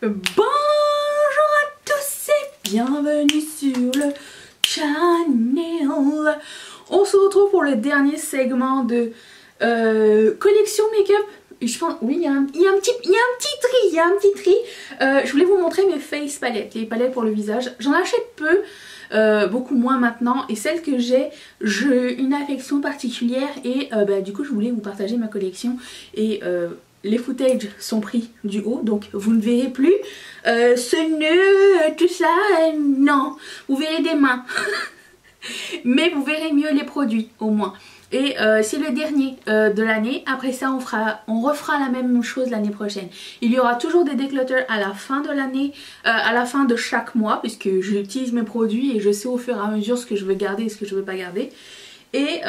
Bonjour à tous et bienvenue sur le channel. On se retrouve pour le dernier segment de collection make-up. Je pense, oui, il y a un petit tri. Je voulais vous montrer mes face palettes, les palettes pour le visage. J'en achète peu, beaucoup moins maintenant. Et celles que j'ai une affection particulière. Et du coup, je voulais vous partager ma collection. Et les footages sont pris du haut, donc vous ne verrez plus ce nœud, tout ça, non. Vous verrez des mains. Mais vous verrez mieux les produits, au moins. Et c'est le dernier de l'année. Après ça, on refera la même chose l'année prochaine. Il y aura toujours des declutters à la fin de l'année, à la fin de chaque mois, puisque j'utilise mes produits et je sais au fur et à mesure ce que je veux garder et ce que je veux pas garder. Et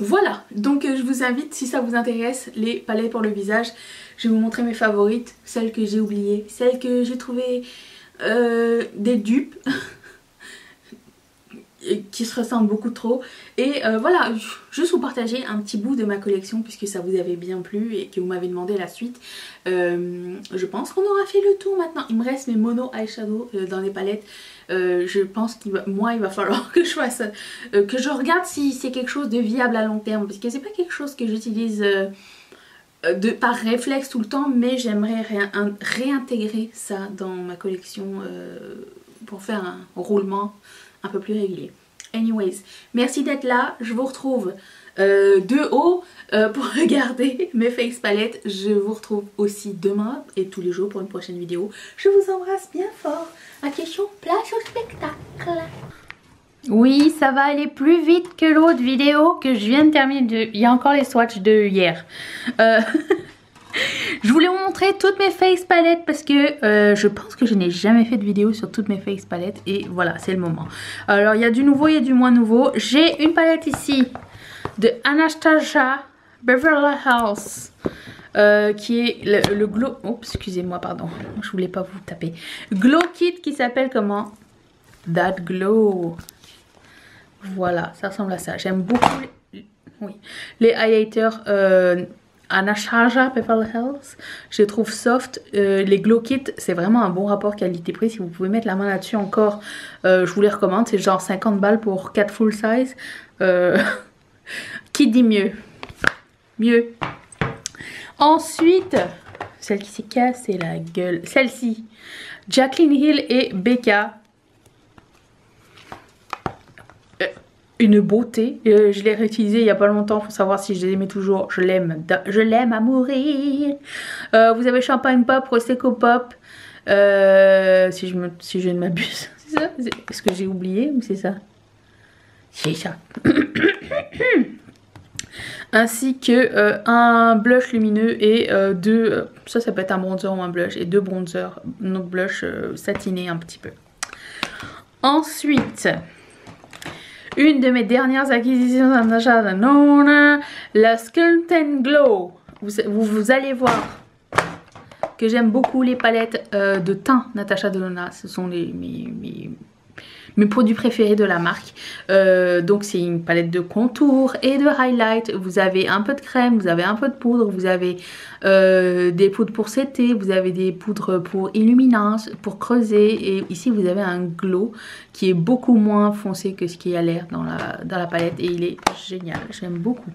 voilà, donc je vous invite, si ça vous intéresse, les palettes pour le visage. Je vais vous montrer mes favorites, celles que j'ai oubliées, celles que j'ai trouvées des dupes. Qui se ressemblent beaucoup trop. Et voilà, juste vous partager un petit bout de ma collection puisque ça vous avait bien plu et que vous m'avez demandé la suite. Je pense qu'on aura fait le tour maintenant. Il me reste mes mono eyeshadow dans les palettes. Je pense qu'il va falloir que je fasse, que je regarde si c'est quelque chose de viable à long terme, parce que c'est pas quelque chose que j'utilise par réflexe tout le temps, mais j'aimerais réintégrer ça dans ma collection pour faire un roulement un peu plus régulier. Anyways, merci d'être là. Je vous retrouve de haut pour regarder mes face palettes. Je vous retrouve aussi demain et tous les jours pour une prochaine vidéo. Je vous embrasse bien fort. À question, place au spectacle. Oui, ça va aller plus vite que l'autre vidéo que je viens de terminer. Il y a encore les swatchs de hier. Je voulais vous montrer toutes mes face palettes parce que je pense que je n'ai jamais fait de vidéo sur toutes mes face palettes et voilà, c'est le moment. Alors il y a du nouveau, il y a du moins nouveau. J'ai une palette ici de Anastasia Beverly Hills qui est le Glow... Oups, excusez-moi, pardon, je voulais pas vous taper. Glow Kit qui s'appelle comment? That Glow. Voilà, ça ressemble à ça. J'aime beaucoup les highlighters Anastasia Beverly Hills, je les trouve soft. Les Glow Kit, c'est vraiment un bon rapport qualité-prix. Si vous pouvez mettre la main là-dessus encore, je vous les recommande. C'est genre 50 balles pour 4 full size. Qui dit mieux? Mieux. Ensuite, celle qui s'est cassée la gueule, celle-ci, Jaclyn Hill et Becca. Une beauté, je l'ai réutilisée il n'y a pas longtemps pour savoir si je les aimais toujours. Je l'aime à mourir. Vous avez Champagne Pop, Prosecco Pop, si je ne m'abuse. C'est ça? Est-ce que j'ai oublié ou c'est ça? C'est ça. Ainsi que un blush lumineux et deux, ça peut être un bronzer ou un blush, et deux bronzers, notre blush satiné un petit peu. Ensuite, une de mes dernières acquisitions dans l'achat de Nona, la Skeleton Glow. Vous allez voir que j'aime beaucoup les palettes de teint Natasha Denona. Ce sont mes produits préférés de la marque. Donc c'est une palette de contour et de highlight. Vous avez un peu de crème, vous avez un peu de poudre, vous avez des poudres pour setter, vous avez des poudres pour illuminance, pour creuser. Et ici vous avez un glow qui est beaucoup moins foncé que ce qui a l'air dans la palette. Et il est génial, j'aime beaucoup.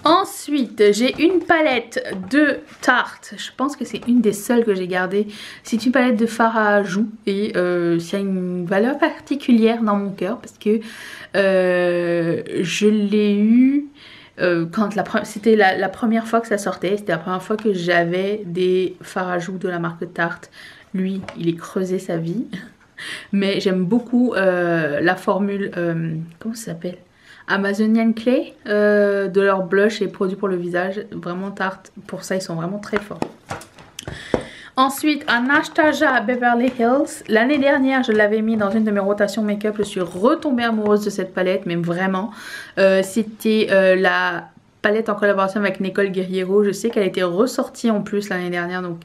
Ensuite, j'ai une palette de Tarte. Je pense que c'est une des seules que j'ai gardées. C'est une palette de fard à joues et ça a une valeur particulière dans mon cœur parce que je l'ai eu quand c'était la première fois que ça sortait. C'était la première fois que j'avais des fards à joues de la marque Tarte. Lui, il est creusé sa vie. Mais j'aime beaucoup la formule, comment ça s'appelle? Amazonian Clay, de leur blush et produits pour le visage. Vraiment Tarte, pour ça ils sont vraiment très forts. Ensuite, Anastasia Beverly Hills. L'année dernière, je l'avais mis dans une de mes rotations make-up. Je suis retombée amoureuse de cette palette, mais vraiment. C'était la palette en collaboration avec Nicole Guerriero. Je sais qu'elle a été ressortie en plus l'année dernière. Donc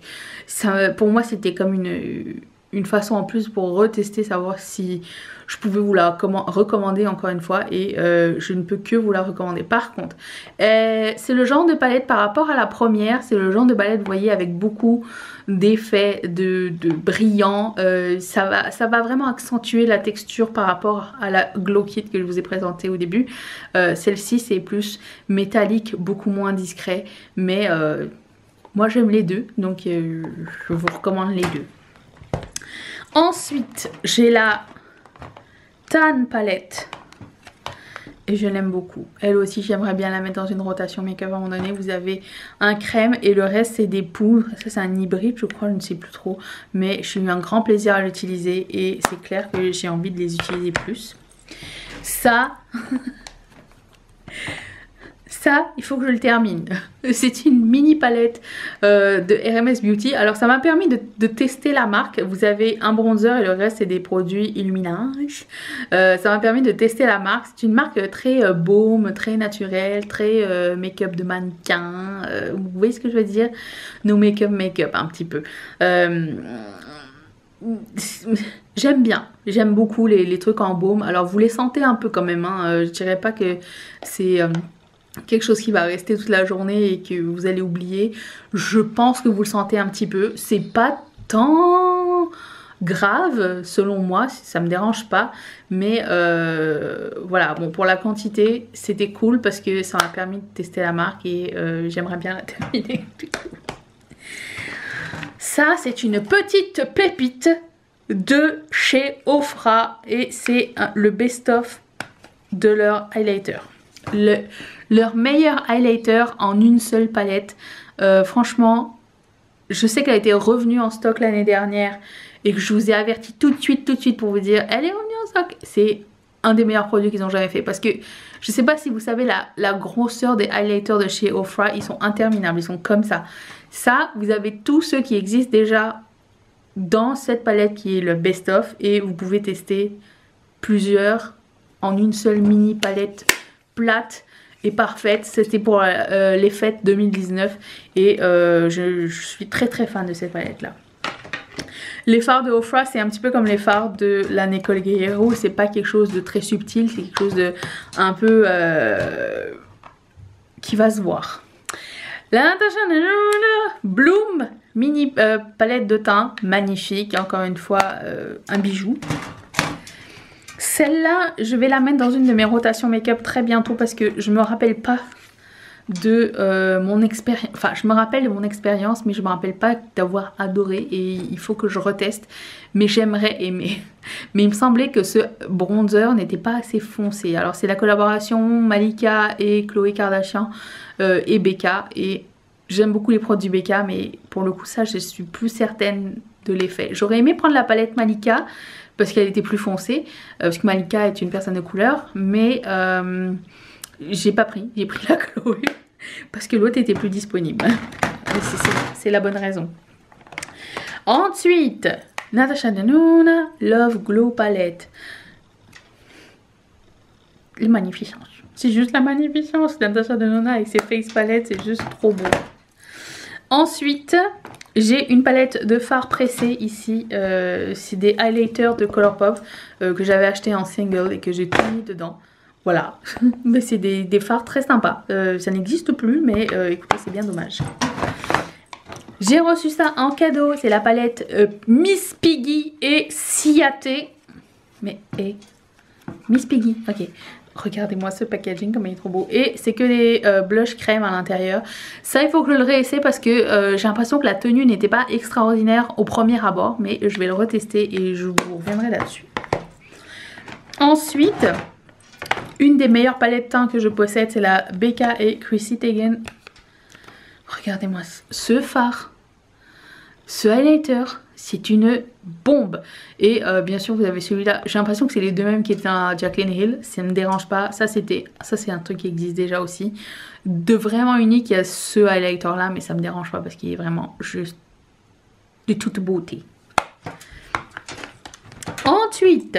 ça, pour moi, c'était comme une façon en plus pour retester, savoir si je pouvais vous la recommander encore une fois, et je ne peux que vous la recommander. Par contre, c'est le genre de palette par rapport à la première, c'est le genre de palette, vous voyez, avec beaucoup d'effets de brillant. Ça va vraiment accentuer la texture par rapport à la Glow Kit que je vous ai présentée au début. Celle-ci, c'est plus métallique, beaucoup moins discret, mais moi j'aime les deux, donc je vous recommande les deux. Ensuite, j'ai la Tan palette et je l'aime beaucoup. Elle aussi, j'aimerais bien la mettre dans une rotation make-up à un moment donné. Vous avez un crème et le reste c'est des poudres. Ça c'est un hybride je crois, je ne sais plus trop, mais j'ai eu un grand plaisir à l'utiliser et c'est clair que j'ai envie de les utiliser plus. Ça ça, il faut que je le termine. C'est une mini palette de RMS Beauty. Alors ça m'a permis de tester la marque. Vous avez un bronzer et le reste c'est des produits illuminage. Ça m'a permis de tester la marque. C'est une marque très baume, très naturelle, très make-up de mannequin. Vous voyez ce que je veux dire? No make-up un petit peu. J'aime bien, j'aime beaucoup les trucs en baume. Alors vous les sentez un peu quand même, hein. Je dirais pas que c'est quelque chose qui va rester toute la journée et que vous allez oublier. Je pense que vous le sentez un petit peu. C'est pas tant grave selon moi, ça me dérange pas. Mais voilà, bon, pour la quantité, c'était cool parce que ça m'a permis de tester la marque et j'aimerais bien la terminer. Ça, c'est une petite pépite de chez Ofra et c'est le best-of de leur highlighter. Leur meilleur highlighter en une seule palette. Franchement, je sais qu'elle a été revenue en stock l'année dernière et que je vous ai averti tout de suite pour vous dire elle est revenue en stock. C'est un des meilleurs produits qu'ils ont jamais fait parce que je sais pas si vous savez la grosseur des highlighters de chez Ofra, ils sont interminables, ils sont comme ça. Ça, vous avez tous ceux qui existent déjà dans cette palette qui est le best-of et vous pouvez tester plusieurs en une seule mini palette plate et parfaite. C'était pour les fêtes 2019 et je suis très fan de cette palette là. Les fards de Ofra, c'est un petit peu comme les fards de la Nicole Guerriero, c'est pas quelque chose de très subtil, c'est quelque chose de un peu qui va se voir. La Natasha Denona Bloom mini palette de teint, magnifique, encore une fois un bijou. Celle-là, je vais la mettre dans une de mes rotations make-up très bientôt parce que je me rappelle pas de mon expérience. Enfin, je me rappelle de mon expérience, mais je me rappelle pas d'avoir adoré et il faut que je reteste. Mais j'aimerais aimer. Mais il me semblait que ce bronzer n'était pas assez foncé. Alors, c'est la collaboration Malika et Khloé Kardashian et Becca. Et j'aime beaucoup les produits Becca, mais pour le coup, ça, je suis plus certaine de l'effet. J'aurais aimé prendre la palette Malika parce qu'elle était plus foncée, parce que Malika est une personne de couleur, mais j'ai pas pris, j'ai pris la Chloé parce que l'autre était plus disponible. C'est la bonne raison. Ensuite, Natasha Denona Love Glow Palette. La magnificence. C'est juste la magnificence. Natasha Denona avec ses face palettes, c'est juste trop beau. Ensuite, j'ai une palette de fards pressés ici. C'est des highlighters de Colourpop que j'avais acheté en single et que j'ai tout mis dedans. Voilà, mais c'est des fards très sympas. Ça n'existe plus, mais écoutez, c'est bien dommage. J'ai reçu ça en cadeau. C'est la palette Miss Piggy et Ciaté. Mais, Miss Piggy, ok. Regardez-moi ce packaging, comme il est trop beau. Et c'est que des blush crème à l'intérieur. Ça, il faut que je le réessaie parce que j'ai l'impression que la tenue n'était pas extraordinaire au premier abord. Mais je vais le retester et je vous reviendrai là-dessus. Ensuite, une des meilleures palettes teint que je possède, c'est la Becca et Chrissy Teigen. Regardez-moi ce fard. Ce highlighter, c'est une bombe. Et bien sûr, vous avez celui-là. J'ai l'impression que c'est les deux mêmes qui étaient à Jaclyn Hill. Ça ne me dérange pas. Ça, c'est un truc qui existe déjà aussi. De vraiment unique, il y a ce highlighter-là, mais ça me dérange pas parce qu'il est vraiment juste de toute beauté. Ensuite,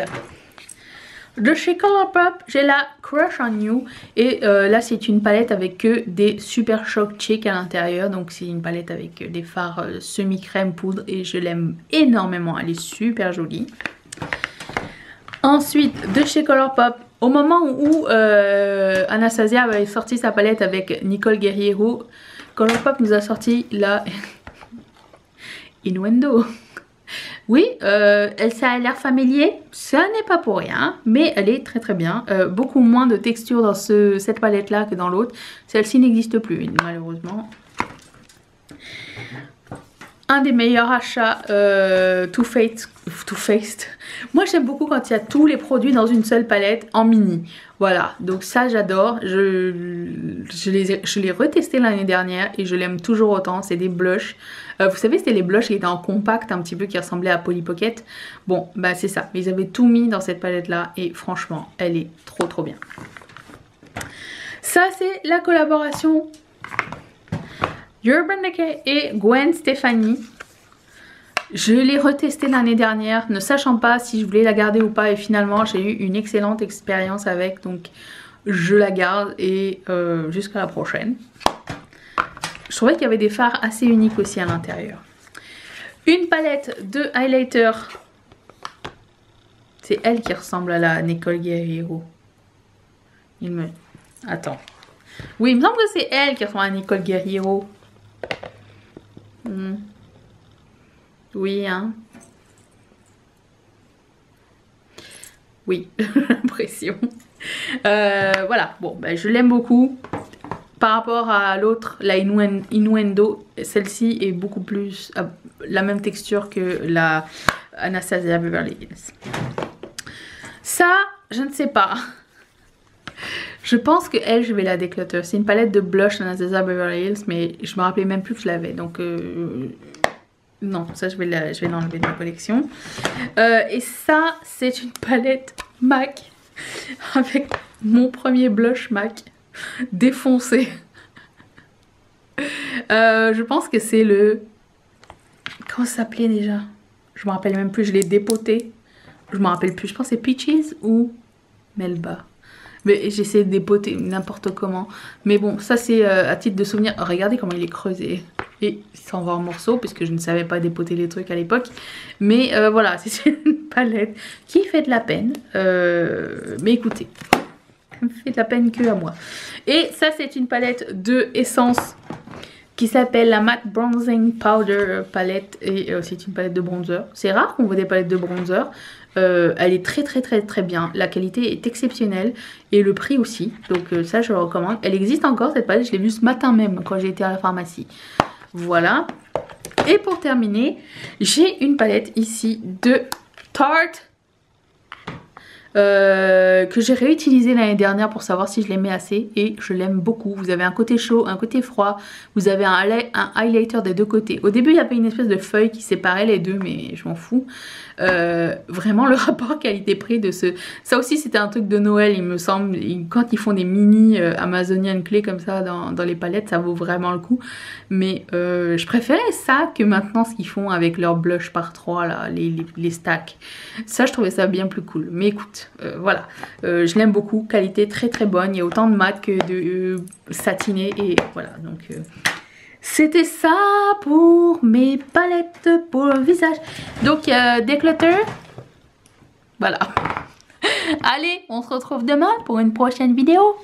De chez Colourpop, j'ai la Crush on You. Et là, c'est une palette avec que des Super Shock Chic à l'intérieur. Donc, c'est une palette avec des fards semi-crème poudre. Et je l'aime énormément. Elle est super jolie. Ensuite, de chez Colourpop, au moment où Anastasia avait sorti sa palette avec Nicole Guerriero, Colourpop nous a sorti la Innuendo. Oui, ça a l'air familier, ça n'est pas pour rien, mais elle est très très bien. Beaucoup moins de texture dans cette palette là que dans l'autre. Celle-ci n'existe plus malheureusement. Un des meilleurs achats Too Faced. Moi j'aime beaucoup quand il y a tous les produits dans une seule palette en mini. Voilà, donc ça j'adore. Je l'ai retesté l'année dernière et je l'aime toujours autant. C'est des blushs. Vous savez, c'était les blushs qui étaient en compact un petit peu, qui ressemblaient à Polly Pocket. Bon, bah c'est ça. Ils avaient tout mis dans cette palette là et franchement, elle est trop trop bien. Ça c'est la collaboration Urban Decay et Gwen Stefani. Je l'ai retesté l'année dernière, ne sachant pas si je voulais la garder ou pas. Et finalement, j'ai eu une excellente expérience avec. Donc, je la garde et jusqu'à la prochaine. Je trouvais qu'il y avait des fards assez uniques aussi à l'intérieur. Une palette de highlighter. C'est elle qui ressemble à la Nicole Guerriero. Attends. Oui, il me semble que c'est elle qui ressemble à Nicole Guerriero. Oui, hein. Oui, j'ai l'impression. Voilà, bon, ben, je l'aime beaucoup. Par rapport à l'autre, la Innuendo, celle-ci est beaucoup plus la même texture que la Anastasia Beverly Hills. Ça, je ne sais pas. Je pense que elle, je vais la déclutter. C'est une palette de blush Anastasia Beverly Hills, mais je me rappelais même plus que je l'avais. Donc, non, ça, je vais l'enlever de ma collection. Et ça, c'est une palette MAC avec mon premier blush MAC défoncé. Je pense que c'est le... Comment ça s'appelait déjà? Je me rappelle même plus, je l'ai dépoté. Je me rappelle plus, je pense que c'est Peaches ou Melba. Mais j'essaie de dépoter n'importe comment. Mais bon, ça c'est à titre de souvenir. Oh, regardez comment il est creusé. Et il s'en va en morceaux puisque je ne savais pas dépoter les trucs à l'époque. Mais voilà, c'est une palette qui fait de la peine. Mais écoutez, elle me fait de la peine que à moi. Et ça c'est une palette de essence qui s'appelle la Matte Bronzing Powder palette. Et c'est une palette de bronzer. C'est rare qu'on voit des palettes de bronzer. Elle est très bien, la qualité est exceptionnelle et le prix aussi, donc ça je le recommande. Elle existe encore cette palette, je l'ai vue ce matin même quand j'ai été à la pharmacie. Voilà. Et pour terminer, j'ai une palette ici de Tarte que j'ai réutilisé l'année dernière pour savoir si je l'aimais assez et je l'aime beaucoup. Vous avez un côté chaud, un côté froid, vous avez un highlighter des deux côtés. Au début il y avait une espèce de feuille qui séparait les deux mais je m'en fous. Vraiment le rapport qualité-prix de ce... Ça aussi c'était un truc de Noël il me semble. Quand ils font des mini Amazonian Clay comme ça dans les palettes ça vaut vraiment le coup. Mais je préférais ça que maintenant ce qu'ils font avec leur blush par 3 là, les stacks. Ça je trouvais ça bien plus cool. Mais écoute, voilà, je l'aime beaucoup, qualité très bonne, il y a autant de mat que de satiné et voilà donc c'était ça pour mes palettes pour le visage. Donc déclutter, voilà. Allez, on se retrouve demain pour une prochaine vidéo.